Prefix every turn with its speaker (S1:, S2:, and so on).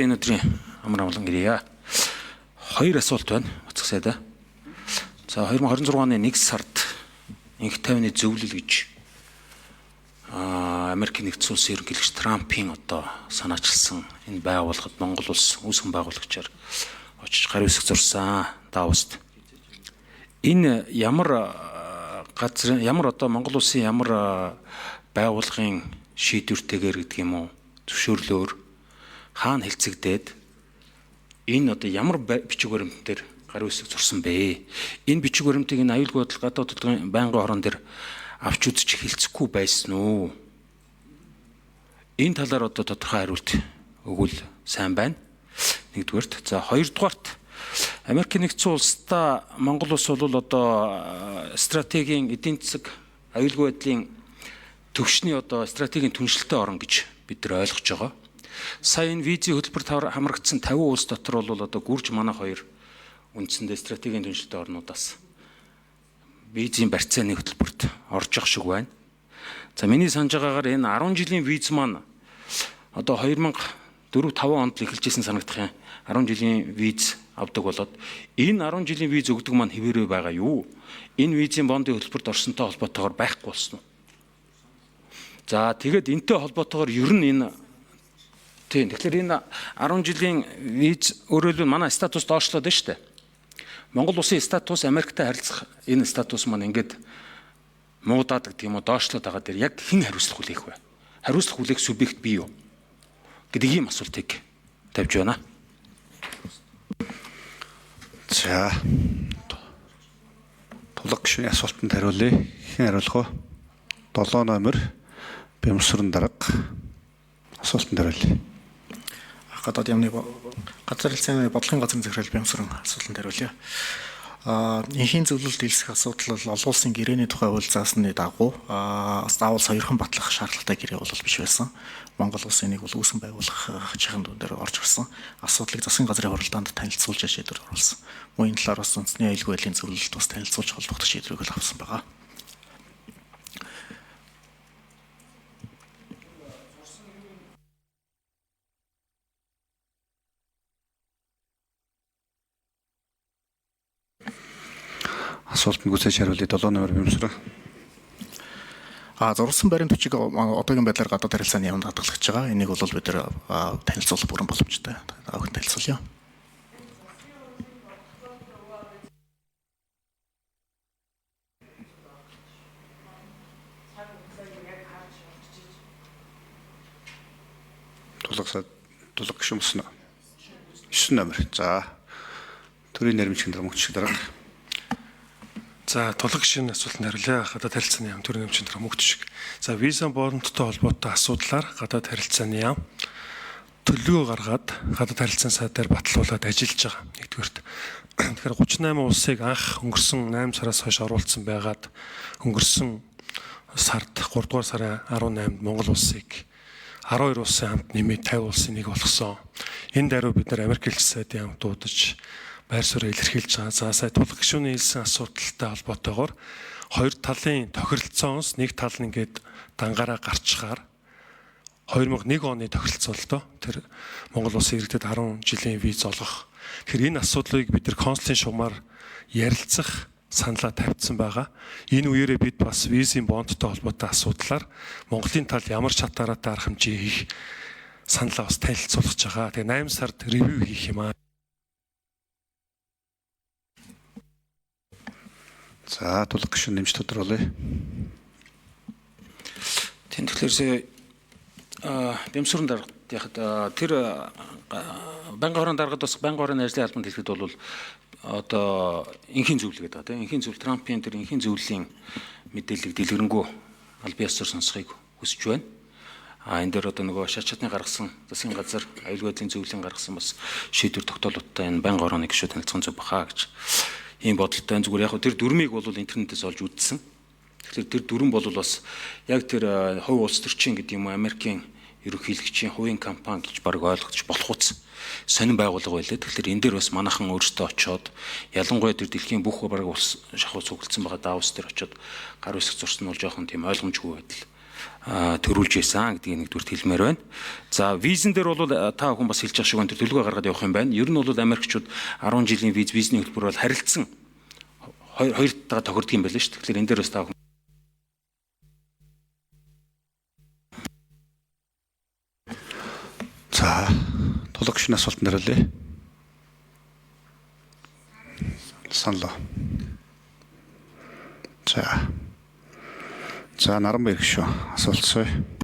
S1: Энэ өдрийн амар амгалан гэрье. Хоёр асуулт байна. Буцах сайдаа. За 2026 оны 1 сард инх тайвны зөвлөл гэж Америкийн нэгдсэн улсын ерөнхийлөгч Трампын одоо санаачилсан энэ байгууллагад Монгол улс үүсгэн байгуулагчаар очиж гар үсэг зурсан Давост. Энэ ямар одоо Монгол улсын ямар байгууллагын шийдвэртэйгээр гэдэг юм уу зөвшөөрлөөр хаана хэлцэгдээд энэ одоо ямар бичиг баримтаар гар үсэг зурсан бэ? Энэ бичиг баримтыг энэ аюулгүй байдал гадаад хөдөлгөөний байнгын хорон дээр авч үзэж хэлцэхгүй байсан уу? Энэ талаар одоо тодорхой хариулт өгвөл сайн байна. Нэгдүгээрт. За хоёрдугаарт Америкийн нэгдсэн улстай Монгол улс бол одоо стратегийн эдийн засаг аюулгүй байдлын төвшний одоо стратегийн түншлэлтэй орн гэж бид нар ойлгож байгаа. Сая энэ визийн хөтөлбөрт хамрагдсан 50 улс дотор бол одоо гүрж манай хоёр үндсэндээ стратегийн түншлэлтэй орнуудаас визийн барьцааны хөтөлбөрт орж явах шиг байна. За миний санаж байгаагаар энэ 10 жилийн виз маань одоо 2004-5 онд л эхэлжсэн санагдах юм. 10 жилийн виз авдаг болоод энэ 10 жилийн виз өгдөг маань хэвээрээ байгаа юу? Энэ визийн бондын хөтөлбөрт орсонтой холбоотойгоор байхгүй болсон уу? За тэгээд энэтэй холбоотойгоор ер нь энэ тэгэхээр энэ 10 жилийн виз өөрөөр хэлбэл манай статус доошлоод байна шүү дээ. Монгол улсын статус Америктай харилцах энэ статус маань ингээд муудаад гэдэг юм уу доошлоод байгаа дээр яг хэн хариуцлах хүлээх вэ? Хариуцлах хүлээх субъект бий юу? Гэдэг ийм асуултыг тавьж байна.
S2: За тулаг гишүүний асуултанд хариулъя. Хэн хариулах вэ? 7 номер Бямсрын дарга асуултанд хариулъя.
S3: Гадаад яамны газар хэлцээний бодлогын газрын захирал Бямсрын асуултанд хариулъя. Инхийн зөвлөлд хэлсэх асуудал бол олон улсын гэрээний тухай хууль заасны дагуу заавал соёрхон батлах шаардлагатай гэрээ бол биш байсан. Монгол улсын нэг бол үүсгэн байгуулах чихэн дүн дээр орж ирсэн. Асуудлыг засгийн газрын хуралдаанд танилцуулж шийдвэр оруулсан. Мөн энэ талаар бас үндэсний аюулгүй байдлын зөвлөлд бас танилцуулж холбогдох шийдвэрийг авсан байгаа.
S2: Асуултанд гүйцээж хариулъя. 7 номер Бямсрын.
S3: Зурсан баримт бичиг одоогийн байдлаар гадаад харилцааны яамд хадгалагдж байгаа. Энийг бол бид нэр танилцуулах бүрэн боломжтой. Охин танилцуулъя.
S2: Тулаг гишүүн мөснө. 9 номер. За төрийн нэрмжийн дарамтчиг дарга.
S4: За тулаг гишүүний асуултанд хариулъя. Гадаад харилцааны яам төрийн нэрмжийн дарга мөгт шиг. За виза бондтой холбоотой асуудлаар гадаад харилцааны яам төлөвөө гаргаад гадаад харилцааны сайдаар батлуулаад ажиллаж байгаа. Нэгдүгээрт. Тэгэхээр 38 улсыг анх өнгөрсөн 8 сараас хойш оруулсан байгаад өнгөрсөн сард 3 дугаар сарын 18-нд Монгол улсыг 12 улсын хамт нэмээд 50 улсын нэг болгосон. Энэ даруй бид нар Америк элчин сайдын хамт дуудаж байр суурь илэрхийлж байгаа. За сая тулаг гишүүний хэлсэн асуудалтай холбоотойгоор хоёр талын тохиролцоос нэг тал нь ингээд дангаараа гарчгаар 2001 оны тохиролцоо л доо тэр Монгол улсын иргэдэд 10 жилийн виз олгох. Тэгэхээр энэ асуудлыг бид нар консулын шугамар ярилцах саналаа тавьсан байгаа. Энэ үеэрээ бид бас визийн бондтой холбоотой асуудлаар Монголын тал ямар шатаараатай арга хэмжээ хийх саналаа бас танилцуулж байгаа. Тэгээ 8 сард ревю хийх юм аа.
S2: За тулаг гишүүн нэмж тодруулъя.
S1: Тэгэхээр Бямсрын даргад яхад тэр байнгын хорон даргад бас байнгын хорон ажлын албанд хэлэхэд бол одоо инхийн зөвлөл гэдэг байгаа тийм инхийн зөвлөл Трампын тэр инхийн зөвлөлийн мэдээллийг дэлгэрэнгүй аль бие ёсоор сонсхийг хүсэж байна. Энэ дээр одоо нөгөө шат шатны гаргасан засгийн газар аюулгүй байдлын зөвлөлийн гаргасан бас шийдвэр тогтоолттой энэ байнгын хорооны гишүүд танилцсан зүг баха гэж ийм бодолтой зүгээр яг тэр дүрмийг бол интернетээс олж үзсэн. Тэгэхээр тэр дүрм бол бас яг тэр хувь улс төрчин гэдэг юм уу Америкийн ерөнхийлөгчийн хувийн компани гэж баг ойлгож болох үс сонин байгууллага байлаа. Тэгэхээр энэ дээр бас манайхан өөрсдөө очиод ялангуяа тэр дэлхийн бүх баг улс шахуу цуглдсан байгаа Давос дээр очиод гар үсэг зурсан нь бол жоохон тийм ойлгомжгүй байдал төрүүлж байсан гэдгийг нэгдүгээр хэлмээр байна. За визэн дээр бол та бүхэн бас хэлж байгаа шиг өндөр төлөвлөгөө гаргаад явах юм байна. Ер нь бол Америкчууд 10 жилийн визний хөтөлбөр бол харилцсан хоёр тагаа тохирдог юм байна шүү дээ. Тэгэхээр энэ дээр бас та бүхэн
S2: За тулга гишүүний асуултанд хариулъя. Саналаа. За Наранбаяр гишүү асуулт асууя.